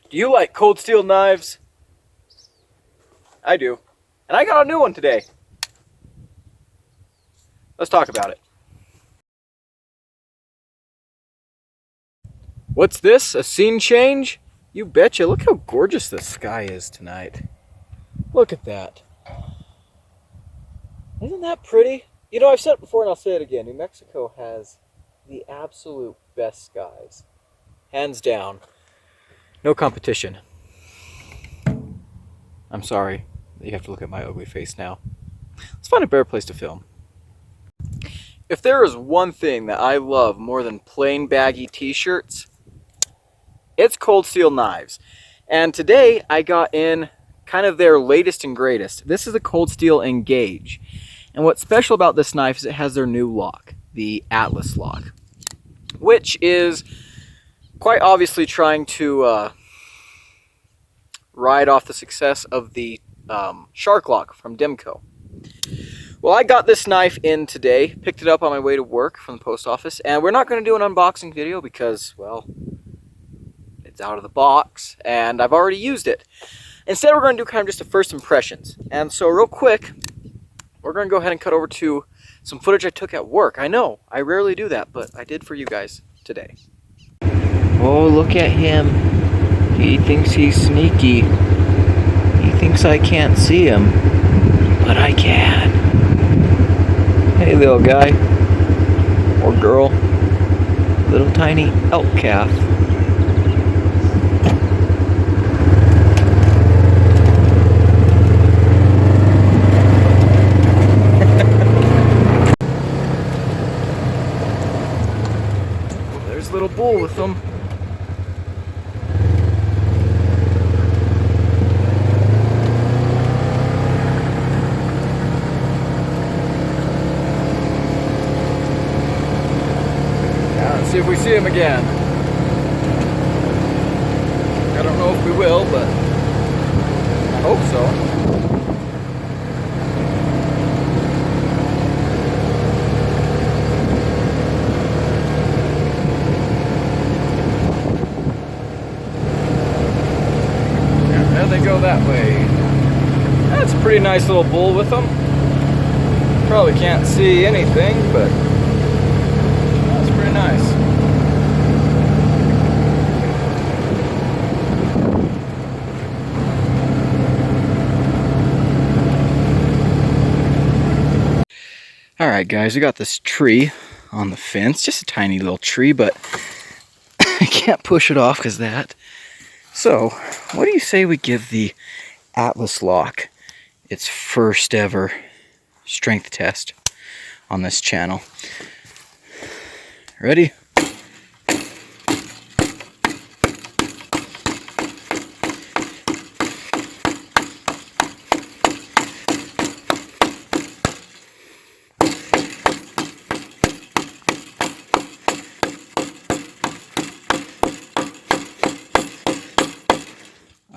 Do you like cold steel knives? I do. And I got a new one today. Let's talk about it. What's this? A scene change? You betcha. Look how gorgeous the sky is tonight. Look at that. Isn't that pretty? You know, I've said it before and I'll say it again. New Mexico has the absolute best skies. Hands down. No competition. I'm sorry that you have to look at my ugly face now. Let's find a better place to film. If there is one thing that I love more than plain baggy t-shirts, it's cold steel knives. And today I got in kind of their latest and greatest. This is the Cold Steel Engage. And what's special about this knife is it has their new lock, the Atlas lock, which is quite obviously trying to ride off the success of the Shark lock from Demco. Well, I got this knife in today, picked it up on my way to work from the post office, and we're not going to do an unboxing video because, well, it's out of the box and I've already used it. Instead, we're going to do kind of just a first impressions. And so real quick, we're going to go ahead and cut over to some footage I took at work. I know, I rarely do that, but I did for you guys today. Oh, look at him. He thinks he's sneaky. He thinks I can't see him, but I can. Hey, little guy. Or girl. Little tiny elk calf. There's a little bull with them. Let's see if we see him again. I don't know if we will, but I hope so. Yeah, there they go that way. That's a pretty nice little bull with them. Probably can't see anything, but that's pretty nice. Alright guys, we got this tree on the fence, just a tiny little tree, but I can't push it off because of that. So, what do you say we give the Atlas lock its first ever strength test on this channel? Ready?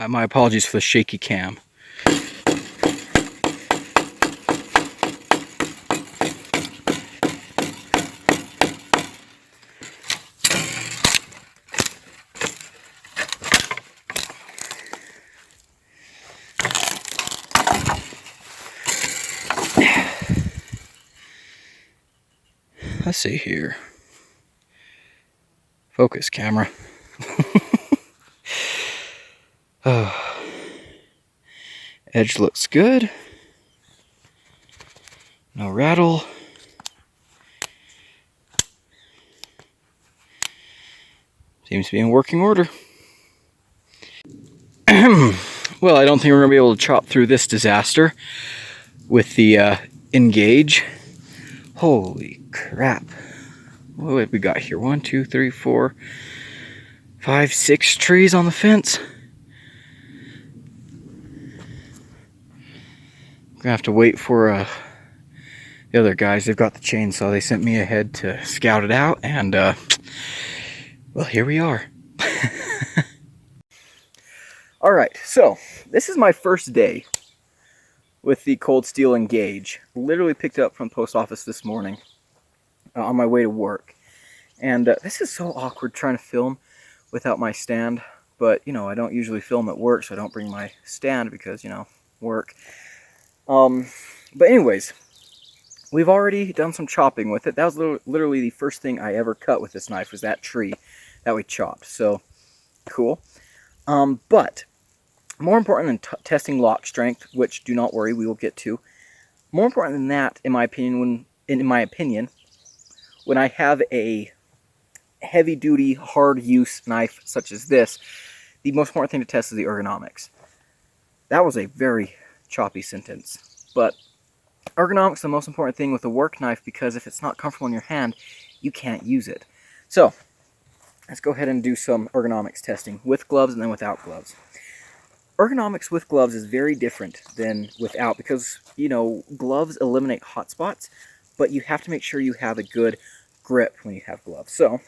My apologies for the shaky cam. Let's see here. Focus camera. Edge looks good. No rattle. Seems to be in working order. Well, I don't think we're going to be able to chop through this disaster with the Engage. Holy crap. What have we got here? 1, 2, 3, 4, 5, 6 trees on the fence. Gonna have to wait for the other guys. They've got the chainsaw. They sent me ahead to scout it out, and well, here we are. All right, so this is my first day with the Cold Steel Engage. Literally picked it up from the post office this morning on my way to work, and this is so awkward trying to film without my stand. but you know, I don't usually film at work, so I don't bring my stand because, you know, work. But anyways, we've already done some chopping with it. That was literally the first thing I ever cut with this knife, was that tree that we chopped. So cool. But more important than testing lock strength, which do not worry, we will get to. More important than that, in my opinion, when I have a heavy-duty, hard-use knife such as this, the most important thing to test is the ergonomics. That was a very choppy sentence, but ergonomics is the most important thing with a work knife, because if it's not comfortable in your hand, you can't use it. So let's go ahead and do some ergonomics testing with gloves and then without gloves. Ergonomics with gloves is very different than without, because, you know, gloves eliminate hot spots, but you have to make sure you have a good grip when you have gloves. So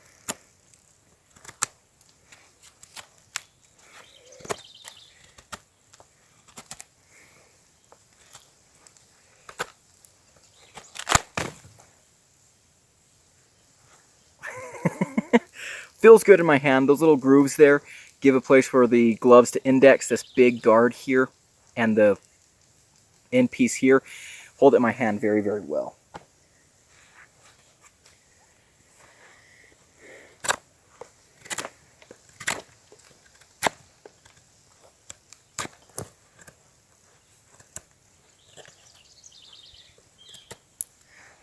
feels good in my hand. Those little grooves there give a place for the gloves to index. This big guard here and the end piece here hold it in my hand very, very well.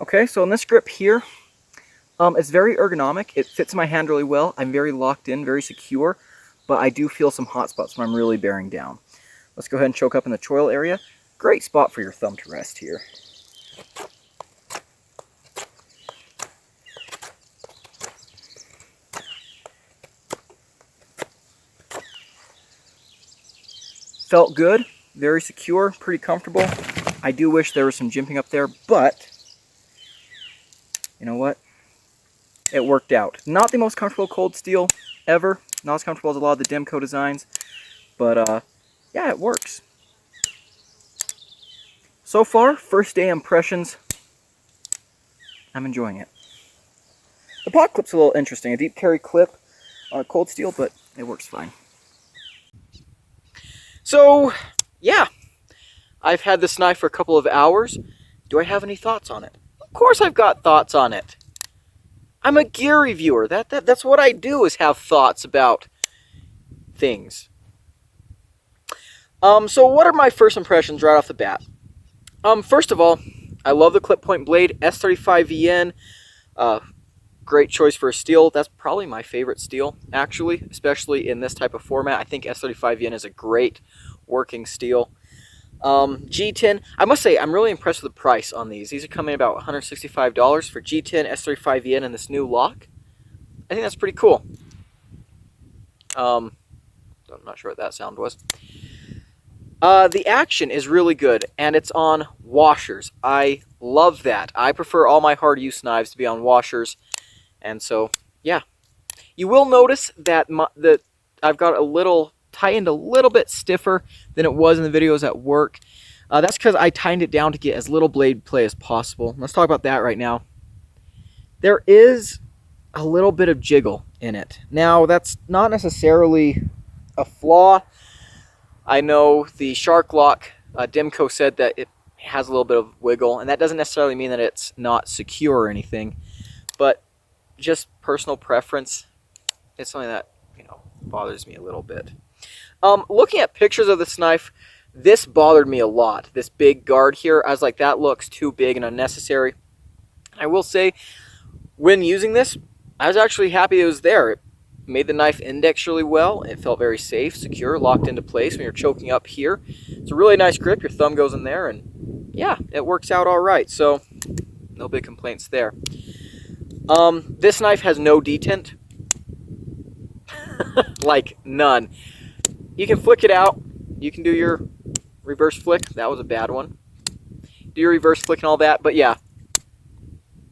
Okay, so in this grip here, it's very ergonomic. It fits my hand really well. I'm very locked in, very secure, but I do feel some hot spots when I'm really bearing down. Let's go ahead and choke up in the choil area. Great spot for your thumb to rest here. Felt good, very secure, pretty comfortable. I do wish there was some jimping up there, but you know what? It worked out. Not the most comfortable cold steel ever. Not as comfortable as a lot of the Demco designs, but yeah, it works. So far, first day impressions, I'm enjoying it. The pot clip's a little interesting. A deep carry clip on a cold steel, but it works fine. So, yeah, I've had this knife for a couple of hours. Do I have any thoughts on it? Of course I've got thoughts on it. I'm a gear reviewer. That's what I do, is have thoughts about things. So what are my first impressions right off the bat? First of all, I love the clip point blade, S35VN. Great choice for a steel. That's probably my favorite steel, actually, especially in this type of format. I think S35VN is a great working steel. G10, I must say, I'm really impressed with the price on these. These are coming about $165 for G10, S35VN, and this new lock. I think that's pretty cool. I'm not sure what that sound was. The action is really good, and it's on washers. I love that. I prefer all my hard use knives to be on washers, and so, yeah. You will notice that I've got a little tightened a little bit stiffer than it was in the videos at work. That's because I tightened it down to get as little blade play as possible. Let's talk about that right now. There is a little bit of jiggle in it. Now, that's not necessarily a flaw. I know the Shark Lock Demco said that it has a little bit of wiggle, and that doesn't necessarily mean that it's not secure or anything, but just personal preference, it's something that, you know, bothers me a little bit. Looking at pictures of this knife, this bothered me a lot. This big guard here, I was like, that looks too big and unnecessary. I will say, when using this, I was actually happy it was there. It made the knife index really well. It felt very safe, secure, locked into place when you're choking up here. It's a really nice grip. Your thumb goes in there, and yeah, it works out all right. So, no big complaints there. This knife has no detent. Like, none. You can flick it out. You can do your reverse flick. That was a bad one. Do your reverse flick and all that, but yeah,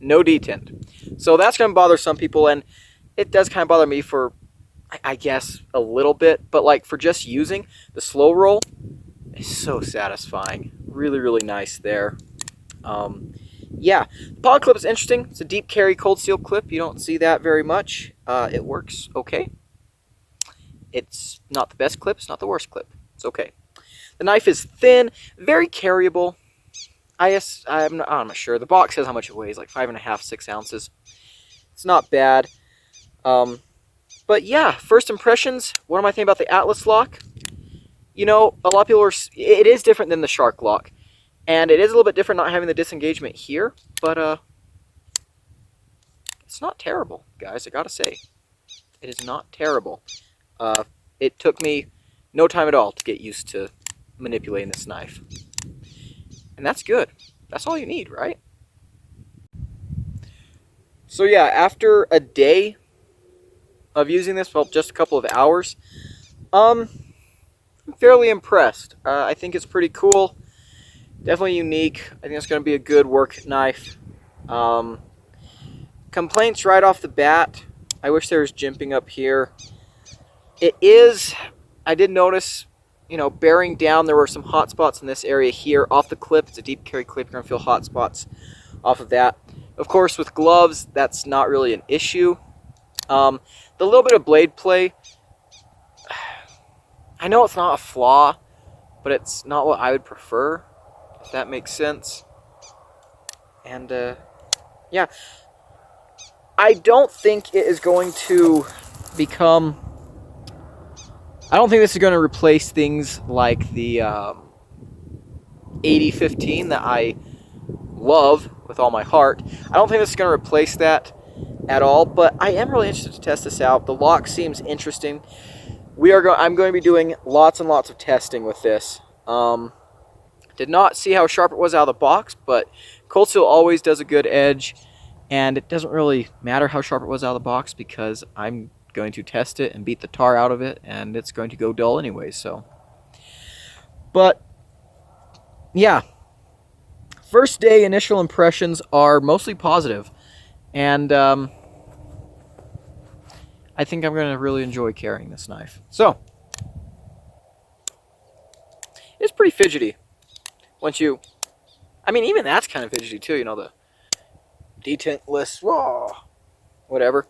no detent. So that's going to bother some people, and it does kind of bother me for, I guess, a little bit, but like for just using, the slow roll is so satisfying. Really, really nice there. Yeah, the pod clip is interesting. It's a deep carry cold steel clip. You don't see that very much. It works okay. It's not the best clip, it's not the worst clip. It's okay. The knife is thin, very carryable. I'm not sure. The box says how much it weighs, like 5.5, 6 ounces. It's not bad. But yeah, first impressions, what am I thinking about the Atlas lock? You know, a lot of people it is different than the Shark lock. And it is a little bit different not having the disengagement here, but it's not terrible, guys, I gotta say. It is not terrible. It took me no time at all to get used to manipulating this knife. And that's good. That's all you need, right? So yeah, after a day of using this, well, just a couple of hours, I'm fairly impressed. I think it's pretty cool. Definitely unique. I think it's going to be a good work knife. Complaints right off the bat. I wish there was jimping up here. I did notice, you know, bearing down, there were some hot spots in this area here off the clip. It's a deep carry clip. You're going to feel hot spots off of that. Of course, with gloves, that's not really an issue. The little bit of blade play, I know it's not a flaw, but it's not what I would prefer, if that makes sense. And, yeah. I don't think it is going to become... I don't think this is going to replace things like the 8015 that I love with all my heart. I don't think this is going to replace that at all, but I am really interested to test this out. The lock seems interesting. I'm going to be doing lots and lots of testing with this. Did not see how sharp it was out of the box, but Cold Steel always does a good edge, and it doesn't really matter how sharp it was out of the box because I'm going to test it and beat the tar out of it, and it's going to go dull anyway. So, but yeah, first day initial impressions are mostly positive, and I think I'm going to really enjoy carrying this knife. So it's pretty fidgety once you, I mean, even that's kind of fidgety too, you know, the detentless, whoa, whatever.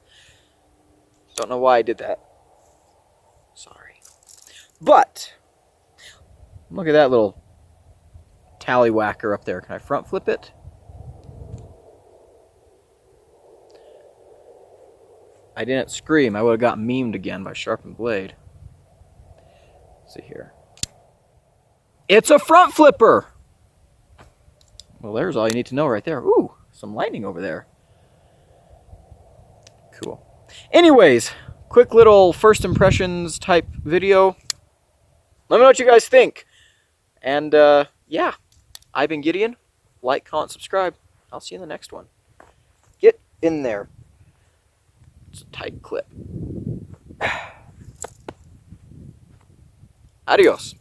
Don't know why I did that. Sorry. But look at that little tallywhacker up there. Can I front flip it? I didn't scream. I would have got memed again by sharpened blade. Let's see here. It's a front flipper! Well, there's all you need to know right there. Ooh, some lightning over there. Cool. Anyways, quick little first impressions type video. Let me know what you guys think. And, yeah, I've been Gideon. Like, comment, subscribe. I'll see you in the next one. Get in there. It's a tight clip. Adios.